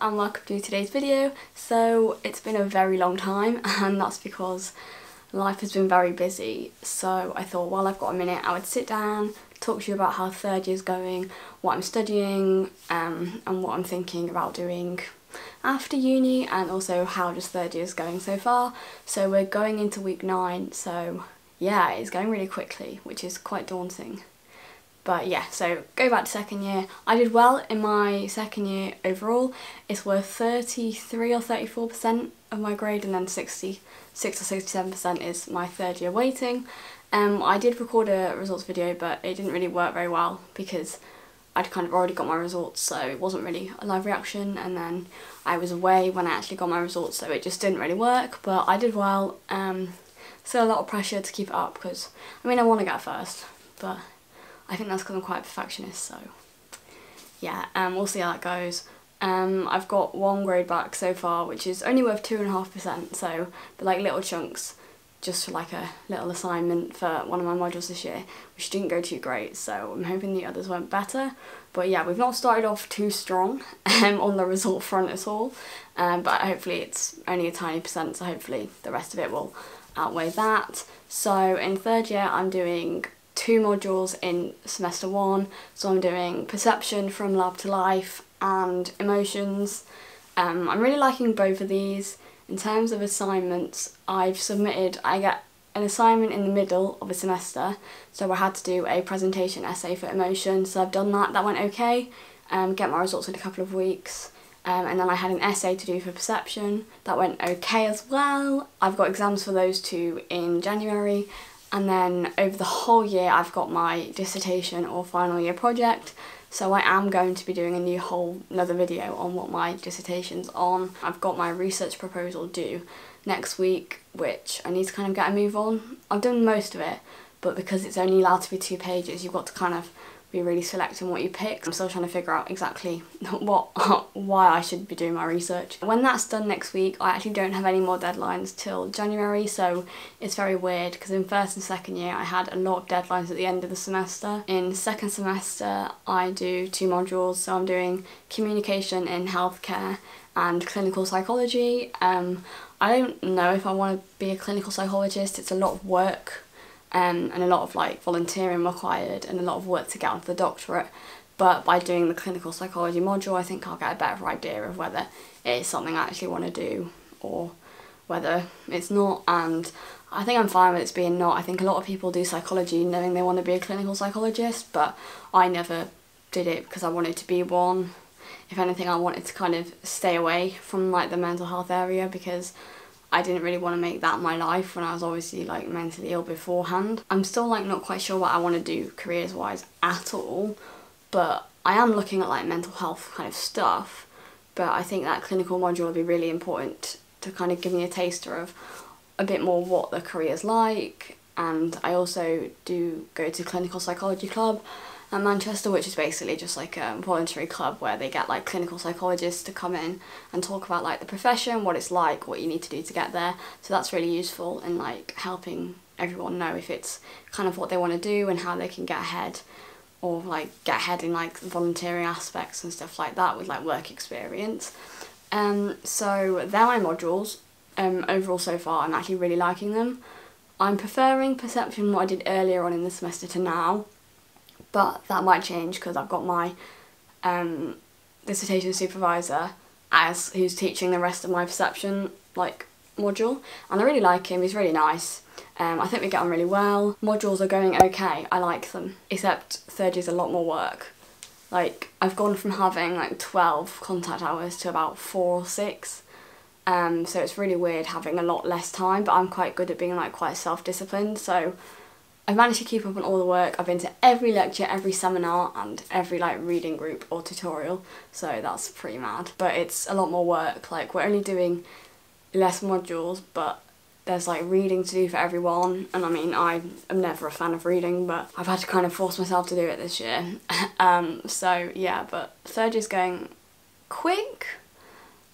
and welcome to today's video. So it's been a very long time and that's because life has been very busy, so I thought while I've got a minute I would sit down, talk to you about how third year's going, what I'm studying and what I'm thinking about doing after uni, and also how just third year's going so far. So we're going into week 9, so yeah, it's going really quickly, which is quite daunting. But yeah, so go back to second year. I did well in my second year overall. It's worth 33 or 34% of my grade, and then 66 or 67% is my third year weighting. I did record a results video, but it didn't really work very well because I'd kind of already got my results, so it wasn't really a live reaction, and then I was away when I actually got my results, so it just didn't really work. But I did well. Still a lot of pressure to keep it up because, I mean, I want to get first, but I think that's because I'm quite a perfectionist, so yeah, we'll see how that goes. I've got 1 grade back so far, which is only worth 2.5%, so they're like little chunks just for like a little assignment for one of my modules this year, which didn't go too great, so I'm hoping the others went better. But yeah, we've not started off too strong on the result front at all, but hopefully it's only a tiny percent, so hopefully the rest of it will outweigh that. So in third year I'm doing 2 modules in semester 1, so I'm doing perception from lab to life and emotions. I'm really liking both of these. In terms of assignments, I get an assignment in the middle of a semester, so I had to do a presentation essay for emotion, so I've done that went okay, get my results in a couple of weeks. And then I had an essay to do for perception, that went okay as well. I've got exams for those 2 in January. And then over the whole year I've got my dissertation or final year project, so I am going to be doing another video on what my dissertation's on. I've got my research proposal due next week, which I need to kind of get a move on. I've done most of it, but because it's only allowed to be 2 pages, you've got to kind of be really selecting what you pick. I'm still trying to figure out exactly why I should be doing my research. When that's done next week, I actually don't have any more deadlines till January, so it's very weird because in first and second year I had a lot of deadlines at the end of the semester. In second semester I do 2 modules, so I'm doing communication in healthcare and clinical psychology. I don't know if I want to be a clinical psychologist. It's a lot of work. And a lot of like volunteering required and a lot of work to get onto the doctorate, but by doing the clinical psychology module I think I'll get a better idea of whether it is something I actually want to do or whether it's not, and I think I'm fine with it being not. I think a lot of people do psychology knowing they want to be a clinical psychologist, but I never did it because I wanted to be one. If anything, I wanted to kind of stay away from like the mental health area because I didn't really want to make that my life when I was obviously like mentally ill beforehand. I'm still like not quite sure what I want to do careers wise at all, but I am looking at like mental health kind of stuff, but I think that clinical module will be really important to kind of give me a taster of a bit more what the career's like. And I also do go to clinical psychology club at Manchester, which is basically just like a voluntary club where they get like clinical psychologists to come in and talk about like the profession, what it's like, what you need to do to get there. So that's really useful in like helping everyone know if it's kind of what they want to do and how they can get ahead, or like get ahead in like volunteering aspects and stuff like that with like work experience. So they're my modules. Overall so far I'm actually really liking them. I'm preferring perception, what I did earlier on in the semester, to now. But that might change because I've got my dissertation supervisor who's teaching the rest of my perception like module, and I really like him. He's really nice. I think we get on really well. Modules are going okay. I like them, except third year's a lot more work. Like I've gone from having like 12 contact hours to about 4 or 6. So it's really weird having a lot less time, but I'm quite good at being like quite self-disciplined, so I've managed to keep up on all the work. I've been to every lecture, every seminar and every like reading group or tutorial, so that's pretty mad. But it's a lot more work. Like we're only doing less modules, but there's like reading to do for everyone, and I mean I'm never a fan of reading, but I've had to kind of force myself to do it this year. So yeah, but third year's going quick,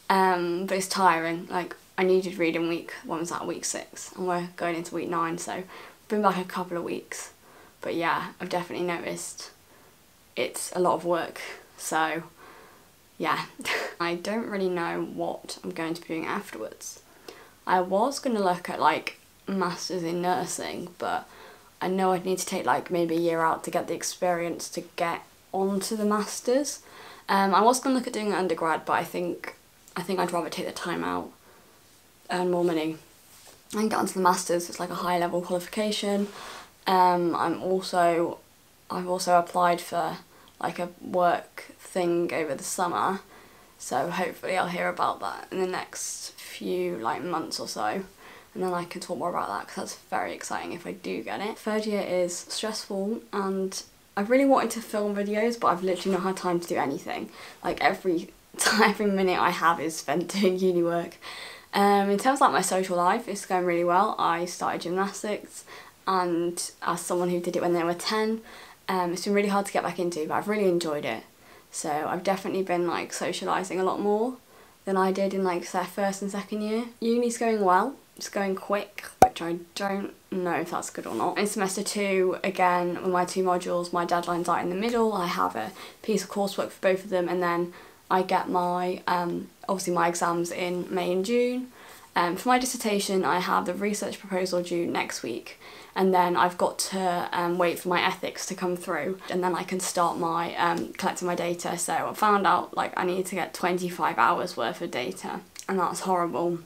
but it's tiring. Like I needed reading week, when was that, week 6, and we're going into week 9, so been back a couple of weeks. But yeah, I've definitely noticed it's a lot of work, so yeah, I don't really know what I'm going to be doing afterwards. I was going to look at like masters in nursing, but I know I'd need to take like maybe a year out to get the experience to get onto the masters. I was going to look at doing an undergrad, but I think I'd rather take the time out, earn more money, and get onto the masters. It's like a high level qualification. I've also applied for like a work thing over the summer, so hopefully I'll hear about that in the next few like months or so, and then I can talk more about that because that's very exciting if I do get it. Third year is stressful, and I've really wanted to film videos, but I've literally not had time to do anything. Like every minute I have is spent doing uni work. In terms of like my social life, it's going really well. I started gymnastics, and as someone who did it when they were 10, it's been really hard to get back into, but I've really enjoyed it. So I've definitely been like socialising a lot more than I did in like first and second year. Uni's going well, it's going quick, which I don't know if that's good or not. In semester 2, again, with my 2 modules, my deadlines are in the middle. I have a piece of coursework for both of them, and then I get my, obviously my exams in May and June. For my dissertation, I have the research proposal due next week, and then I've got to wait for my ethics to come through, and then I can start my collecting my data. So I found out like I need to get 25 hours worth of data, and that's horrible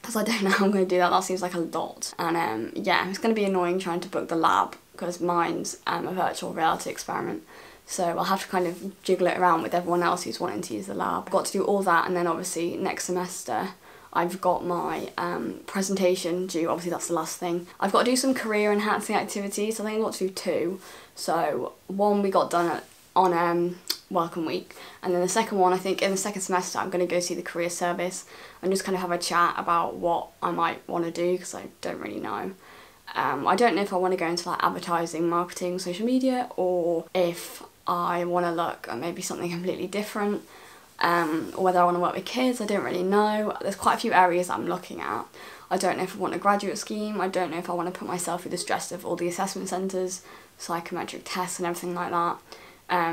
because I don't know how I'm going to do that. That seems like a lot, and yeah, it's going to be annoying trying to book the lab because mine's a virtual reality experiment. So I'll have to kind of jiggle it around with everyone else who's wanting to use the lab. I've got to do all that, and then obviously next semester I've got my presentation due. Obviously that's the last thing. I've got to do some career enhancing activities. I think I've got to do 2. So one we got done on Welcome Week, and then the second one, I think in the second semester I'm going to go see the career service and just kind of have a chat about what I might want to do, because I don't really know. I don't know if I want to go into like advertising, marketing, social media, or if I want to look at maybe something completely different. Or whether I want to work with kids, I don't really know. There's quite a few areas I'm looking at. I don't know if I want a graduate scheme. I don't know if I want to put myself through the stress of all the assessment centres, psychometric tests and everything like that.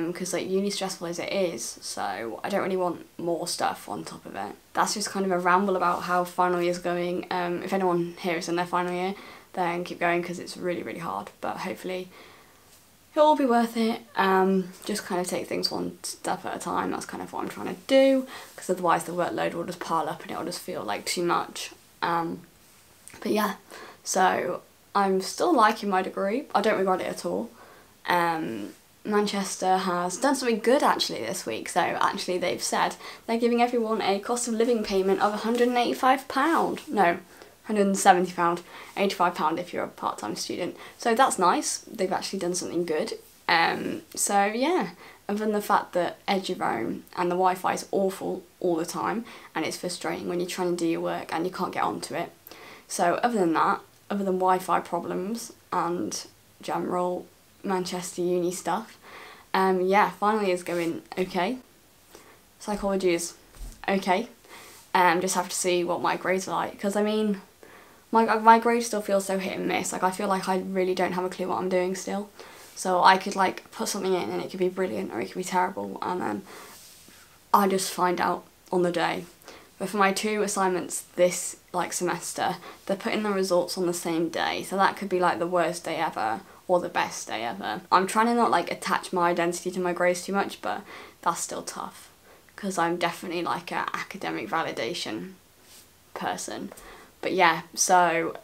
Because like uni stressful as it is, so I don't really want more stuff on top of it. That's just kind of a ramble about how final year is going. If anyone here is in their final year, then keep going because it's really, really hard, but hopefully it'll all be worth it. Just kind of take things one step at a time. That's kind of what I'm trying to do, because otherwise the workload will just pile up and it'll just feel like too much. But yeah, so I'm still liking my degree. I don't regret it at all. Manchester has done something good actually this week. So actually they've said they're giving everyone a cost of living payment of £185. No, £170, £85 if you're a part-time student. So that's nice. They've actually done something good. So yeah, other than the fact that Eduroam and the Wi-Fi is awful all the time, and it's frustrating when you're trying to do your work and you can't get onto it. So other than that, other than Wi-Fi problems and general Manchester uni stuff, yeah, finally is going okay. Psychology is okay. Just have to see what my grades are like, because I mean, my grades still feel so hit and miss. Like I feel like I really don't have a clue what I'm doing still. So I could like put something in and it could be brilliant or it could be terrible, and then I just find out on the day. But for my 2 assignments this like semester, they're putting the results on the same day, so that could be like the worst day ever or the best day ever. I'm trying to not like attach my identity to my grades too much, but that's still tough because I'm definitely like an academic validation person. But yeah, so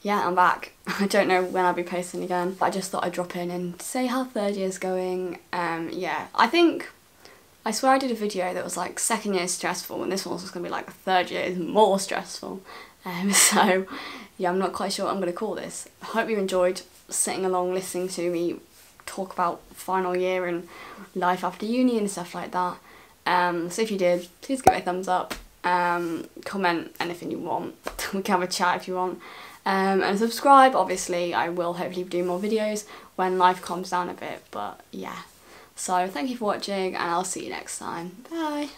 yeah, I'm back. I don't know when I'll be posting again, but I just thought I'd drop in and say how third year's going. Yeah, I swear I did a video that was like second year is stressful, and this one's just going to be like third year is more stressful. So yeah, I'm not quite sure what I'm going to call this. I hope you enjoyed sitting along listening to me talk about final year and life after uni and stuff like that. So if you did, please give it a thumbs up, comment anything you want, we can have a chat if you want, and subscribe. Obviously I will hopefully do more videos when life calms down a bit, but yeah. So thank you for watching, and I'll see you next time. Bye!